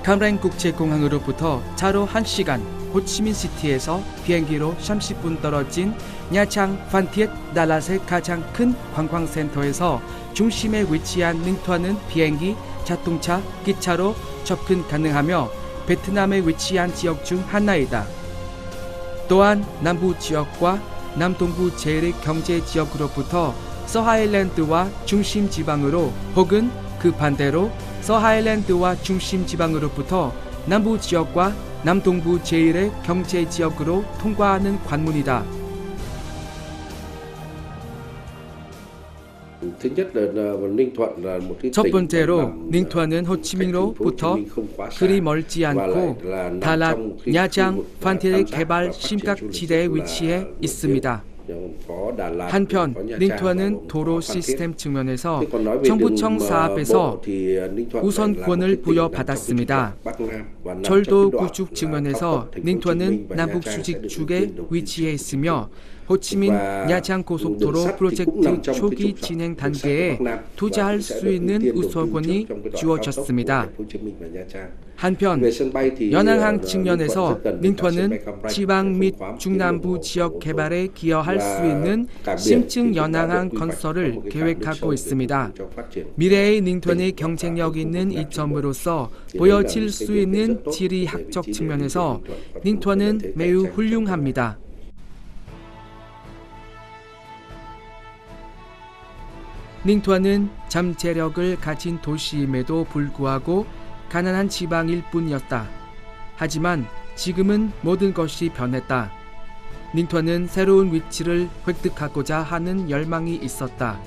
캄렌 국제공항으로부터 차로 1시간, 호치민시티에서 비행기로 30분 떨어진 냐창 판티엣 달랏의 가장 큰 관광센터에서 중심에 위치한 닝투아는 비행기, 자동차, 기차로 접근 가능하며 베트남에 위치한 지역 중 하나이다. 또한 남부 지역과 남동부 제1의 경제 지역으로부터 서하일랜드와 중심 지방으로 혹은 그 반대로 서하일랜드와 중심 지방으로부터 남부 지역과 남동부 제1의 경제 지역으로 통과하는 관문이다. 첫 번째로 닝투아는 호치민으로부터 그리 멀지 않고 달랏, 냐장, 판티의 개발 심각지대에 위치해 있습니다. 한편 닝투아는 도로 시스템 측면에서 정부청 사업에서 우선권을 부여받았습니다. 철도 구축 측면에서 닝투아는 남북 수직 축에 위치해 있으며 호치민 냐장 고속도로 프로젝트 초기 진행 단계에 투자할 수 있는 우선권이 주어졌습니다. 한편 연항항 측면에서 닝투아는 지방 및 중남부 지역 개발에 기여할 수 있는 심층 연항항 건설을 계획하고 있습니다. 미래의 닝투아의 경쟁력 있는 이점으로서 보여질 수 있는 지리학적 측면에서 닝투아는 매우 훌륭합니다. 닝투아는 잠재력을 가진 도시임에도 불구하고 가난한 지방일 뿐이었다. 하지만 지금은 모든 것이 변했다. 닝투아는 새로운 위치를 획득하고자 하는 열망이 있었다.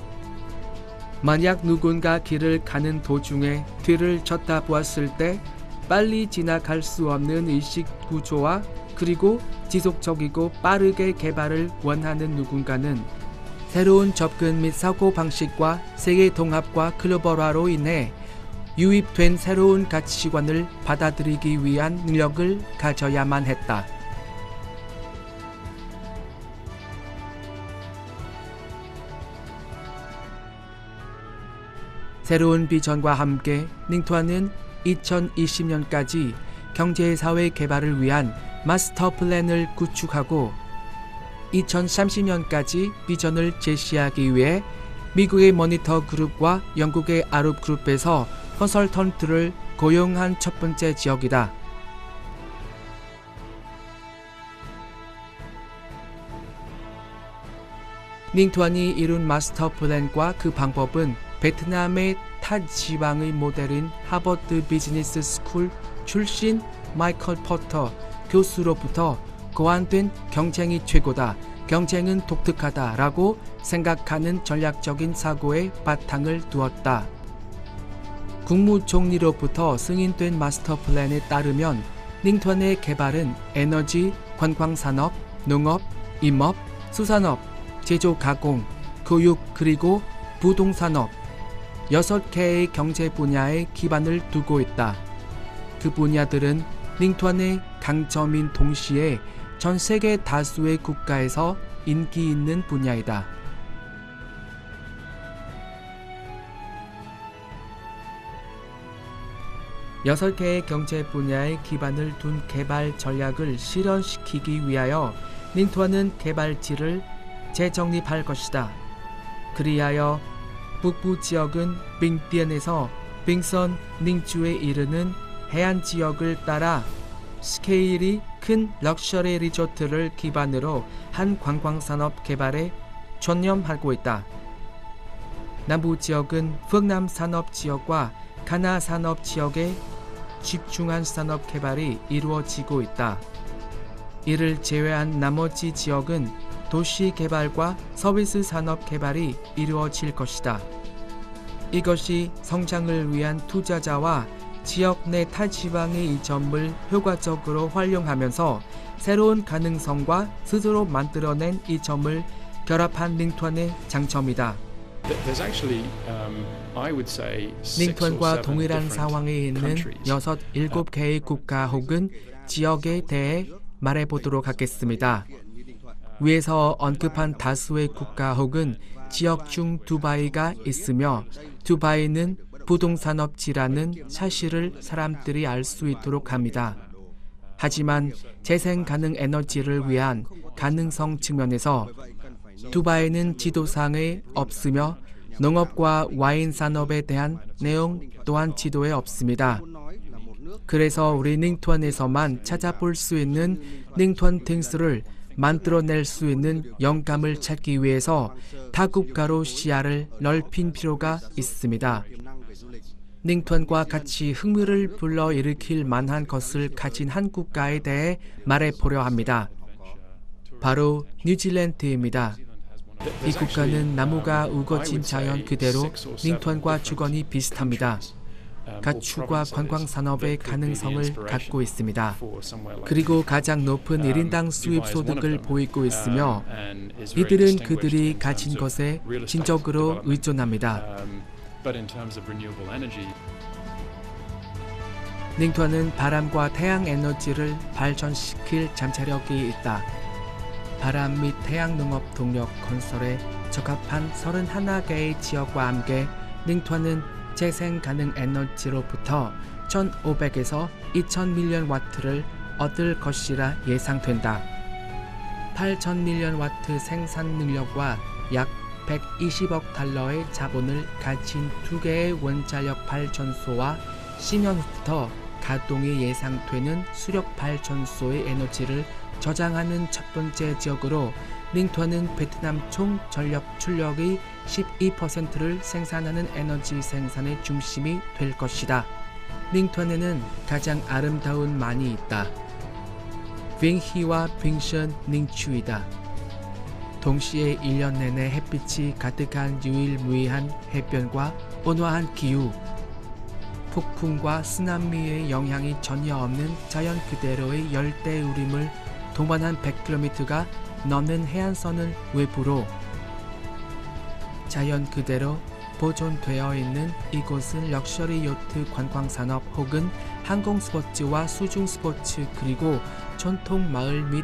만약 누군가 길을 가는 도중에 뒤를 쳐다보았을 때 빨리 지나갈 수 없는 의식 구조와 그리고 지속적이고 빠르게 개발을 원하는 누군가는 새로운 접근 및 사고 방식과 세계 통합과 글로벌화로 인해 유입된 새로운 가치관을 받아들이기 위한 능력을 가져야만 했다. 새로운 비전과 함께 닝투아는 2020년까지 경제사회 개발을 위한 마스터 플랜을 구축하고 2030년까지 비전을 제시하기 위해 미국의 모니터 그룹과 영국의 아룹 그룹에서 컨설턴트를 고용한 첫 번째 지역이다. 닝투안이 이룬 마스터 플랜과 그 방법은 베트남의 타 지방의 모델인 하버드 비즈니스 스쿨 출신 마이클 포터 교수로부터 고안된 경쟁이 최고다, 경쟁은 독특하다라고 생각하는 전략적인 사고에 바탕을 두었다. 국무총리로부터 승인된 마스터 플랜에 따르면 닝투안의 개발은 에너지, 관광산업, 농업, 임업, 수산업, 제조가공, 교육 그리고 부동산업 6개의 경제 분야에 기반을 두고 있다. 그 분야들은 닝투안의 강점인 동시에 전 세계 다수의 국가에서 인기 있는 분야이다. 여섯 개의 경제 분야에 기반을 둔 개발 전략을 실현시키기 위하여 닝투안은 개발지를 재정립할 것이다. 그리하여 북부 지역은 빙띠엔에서 빙선 닝주에 이르는 해안 지역을 따라 스케일이 큰 럭셔리 리조트를 기반으로 한 관광산업 개발에 전념하고 있다. 남부 지역은 북남 산업 지역과 가나 산업 지역에 집중한 산업 개발이 이루어지고 있다. 이를 제외한 나머지 지역은 도시 개발과 서비스 산업 개발이 이루어질 것이다. 이것이 성장을 위한 투자자와 지역 내 타지방의 이점을 효과적으로 활용하면서 새로운 가능성과 스스로 만들어낸 이점을 결합한 닝투안의 장점이다. 닝투안과 동일한 상황에 있는 6-7개의 국가 혹은 지역에 대해 말해보도록 하겠습니다. 위에서 언급한 다수의 국가 혹은 지역 중 두바이가 있으며 두바이는 부동산업지라는 사실을 사람들이 알 수 있도록 합니다. 하지만 재생 가능 에너지를 위한 가능성 측면에서 두바이는 지도상에 없으며 농업과 와인 산업에 대한 내용 또한 지도에 없습니다. 그래서 우리 닝투안에서만 찾아볼 수 있는 닝투안 팅스를 만들어낼 수 있는 영감을 찾기 위해서 다국가로 시야를 넓힌 필요가 있습니다. 닝투안과 같이 흥미를 불러일으킬 만한 것을 가진 한 국가에 대해 말해보려 합니다. 바로 뉴질랜드입니다. 이 국가는 나무가 우거진 자연 그대로 닝투안과 주거니 비슷합니다. 가축과 관광산업의 가능성을 갖고 있습니다. 그리고 가장 높은 1인당 수입 소득을 보이고 있으며 이들은 그들이 가진 것에 진적으로 의존합니다. 닝투안은 바람과 태양 에너지를 발전시킬 잠재력이 있다. 바람 및 태양 농업 동력 건설에 적합한 31개의 지역과 함께 닝투안은 재생 가능 에너지로부터 1,500에서 2,000밀리언 와트를 얻을 것이라 예상된다. 8,000밀리언 와트 생산 능력과 약 120억 달러의 자본을 가진 2개의 원자력 발전소와 10년 후부터 가동이 예상되는 수력 발전소의 에너지를 저장하는 첫 번째 지역으로 닝투안은 베트남 총 전력 출력의 12%를 생산하는 에너지 생산의 중심이 될 것이다. 닝투안에는 가장 아름다운 만이 있다. 빙히와 빙션 닝추이다. 동시에 1년 내내 햇빛이 가득한 유일무이한 해변과 온화한 기후, 폭풍과 쓰나미의 영향이 전혀 없는 자연 그대로의 열대우림을 동반한 100km가 넘는 해안선을 외부로 자연 그대로 보존되어 있는 이곳은 럭셔리 요트 관광산업 혹은 항공 스포츠와 수중 스포츠 그리고 전통 마을 및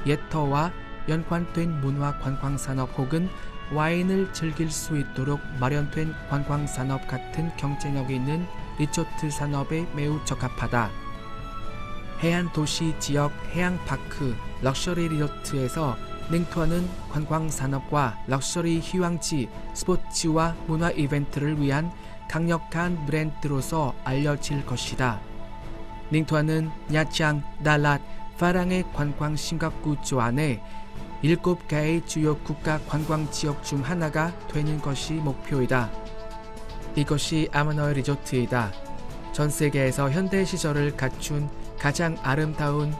예터와 연관된 문화 관광산업 혹은 와인을 즐길 수 있도록 마련된 관광산업 같은 경쟁력이 있는 리조트 산업에 매우 적합하다. 해안 도시 지역 해양파크 럭셔리 리조트에서 닝투안은 관광산업과 럭셔리 휴양지, 스포츠와 문화 이벤트를 위한 강력한 브랜드로서 알려질 것이다. 닝투안은 야창, 달랏, 파랑의 관광 심각구조 안에 7개의 주요 국가 관광지역 중 하나가 되는 것이 목표이다. 이것이 아마너의 리조트이다. 전 세계에서 현대 시설을 갖춘 가장 아름다운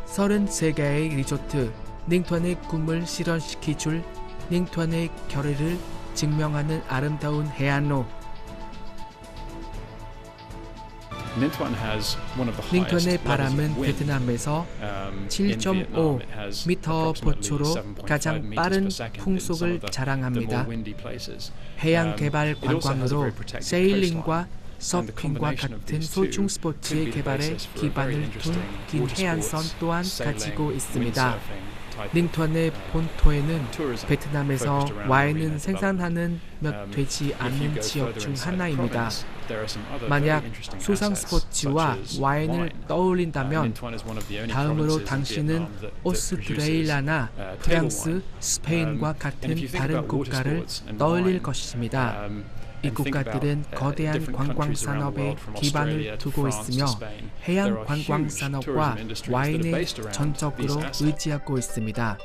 33개의 리조트, 닝투안의 꿈을 실현시키줄 닝투안의 결의를 증명하는 아름다운 해안로. 닝투안의 바람은 베트남에서 7.5m 포초로 가장 빠른 풍속을 자랑합니다. 해양 개발 관광으로 세일링과 서핑과 같은 소중 스포츠의 개발에 기반을 둔 긴 해안선 또한 가지고 있습니다. 닝투안의 본토에는 베트남에서 와인을 생산하는 몇 되지 않는 지역 중 하나입니다. 만약 수상 스포츠와 와인을 떠올린다면 다음으로 당신은 오스트레일리아나 프랑스, 스페인과 같은 다른 국가를 떠올릴 것입니다. 이 국가들은 거대한 관광산업에 기반을 두고 있으며 해양 관광산업과 와인에 전적으로 의지하고 있습니다.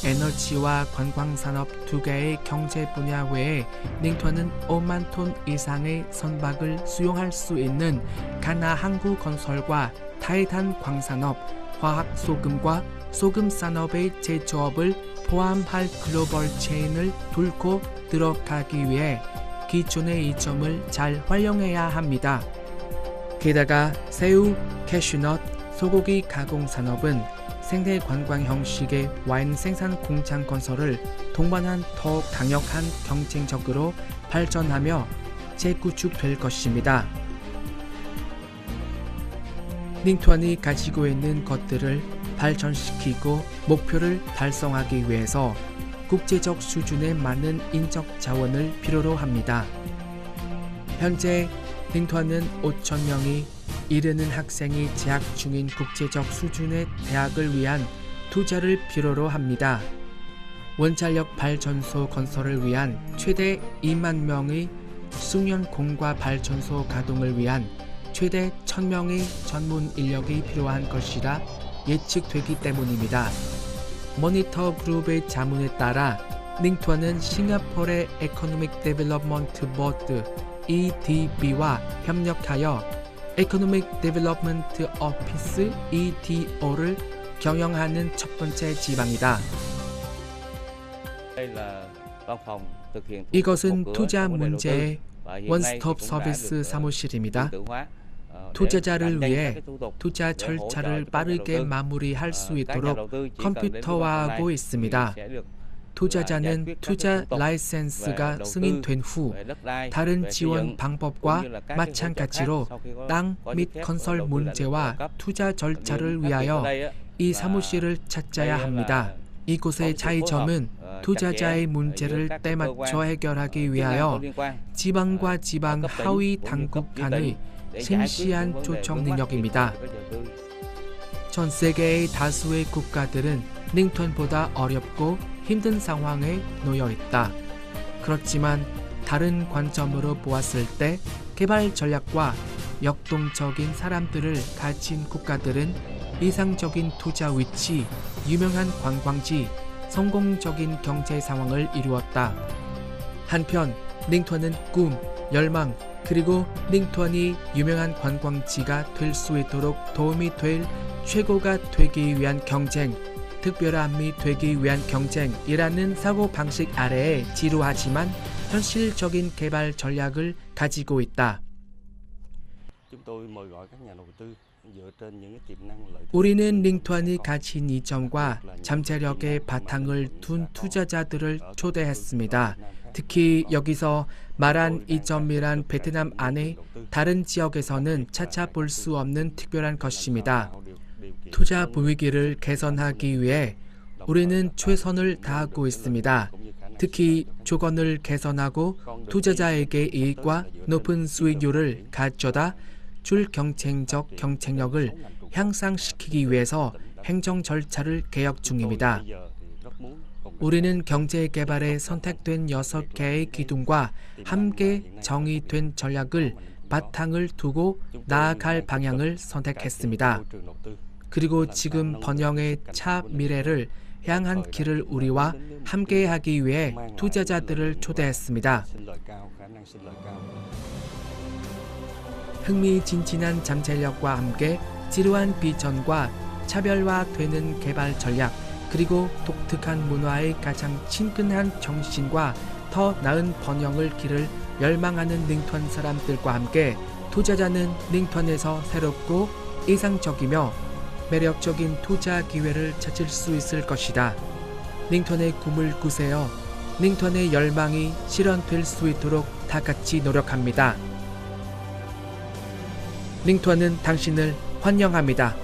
에너지와 관광산업 두 개의 경제 분야 외에 닝투안은 5만 톤 이상의 선박을 수용할 수 있는 가나 항구 건설과 타이탄 광산업, 화학 소금과 소금 산업의 제조업을 포함할 글로벌 체인을 뚫고 들어가기 위해 기존의 이점을 잘 활용해야 합니다. 게다가 새우, 캐슈넛, 소고기 가공 산업은 생태 관광 형식의 와인 생산 공장 건설을 동반한 더욱 강력한 경쟁적으로 발전하며 재구축될 것입니다. 닝투안이 가지고 있는 것들을 발전시키고 목표를 달성하기 위해서 국제적 수준의 많은 인적 자원을 필요로 합니다. 현재 닝턴은 5천 명이 이르는 학생이 재학 중인 국제적 수준의 대학을 위한 투자를 필요로 합니다. 원자력 발전소 건설을 위한 최대 2만 명의 숙련 공과 발전소 가동을 위한 최대 1,000명의 전문 인력이 필요한 것이라 예측되기 때문입니다. 모니터 그룹의 자문에 따라 닝턴은 싱가포르의 에코노믹 데벨롭먼트 보드 EDB와 협력하여 에코노믹 데벨롭먼트 오피스 EDO를 경영하는 첫 번째 지방이다. 이것은 투자 문제의 원스톱 서비스 사무실입니다. 투자자를 위해 투자 절차를 빠르게 마무리할 수 있도록 컴퓨터화하고 있습니다. 투자자는 투자 라이센스가 승인된 후 다른 지원 방법과 마찬가지로 땅 및 건설 문제와 투자 절차를 위하여 이 사무실을 찾아야 합니다. 이곳의 차이점은 투자자의 문제를 때맞춰 해결하기 위하여 지방과 지방 하위 당국 간의 신시한 조정 능력입니다. 전 세계의 다수의 국가들은 닝턴보다 어렵고 힘든 상황에 놓여 있다. 그렇지만 다른 관점으로 보았을 때 개발 전략과 역동적인 사람들을 가진 국가들은 이상적인 투자 위치, 유명한 관광지, 성공적인 경제 상황을 이루었다. 한편 닝턴은 꿈, 열망, 그리고 닝턴이 유명한 관광지가 될 수 있도록 도움이 될 최고가 되기 위한 경쟁, 특별함이 되기 위한 경쟁이라는 사고방식 아래에 지루하지만 현실적인 개발 전략을 가지고 있다. 우리는 닝턴이 가진 이점과 잠재력의 바탕을 둔 투자자들을 초대했습니다. 특히 여기서 말한 이점이란 베트남 안의 다른 지역에서는 찾아볼 수 없는 특별한 것입니다. 투자 분위기를 개선하기 위해 우리는 최선을 다하고 있습니다. 특히 조건을 개선하고 투자자에게 이익과 높은 수익률을 가져다 줄 경쟁적 경쟁력을 향상시키기 위해서 행정 절차를 개혁 중입니다. 우리는 경제 개발에 선택된 6개의 기둥과 함께 정의된 전략을 바탕을 두고 나아갈 방향을 선택했습니다. 그리고 지금 번영의 차 미래를 향한 길을 우리와 함께하기 위해 투자자들을 초대했습니다. 흥미진진한 잠재력과 함께 지루한 비전과 차별화되는 개발 전략, 그리고 독특한 문화의 가장 친근한 정신과 더 나은 번영을 길을 열망하는 닝턴 사람들과 함께 투자자는 닝턴에서 새롭고 이상적이며 매력적인 투자 기회를 찾을 수 있을 것이다. 닝턴의 꿈을 꾸세요. 닝턴의 열망이 실현될 수 있도록 다 같이 노력합니다. 닝턴은 당신을 환영합니다.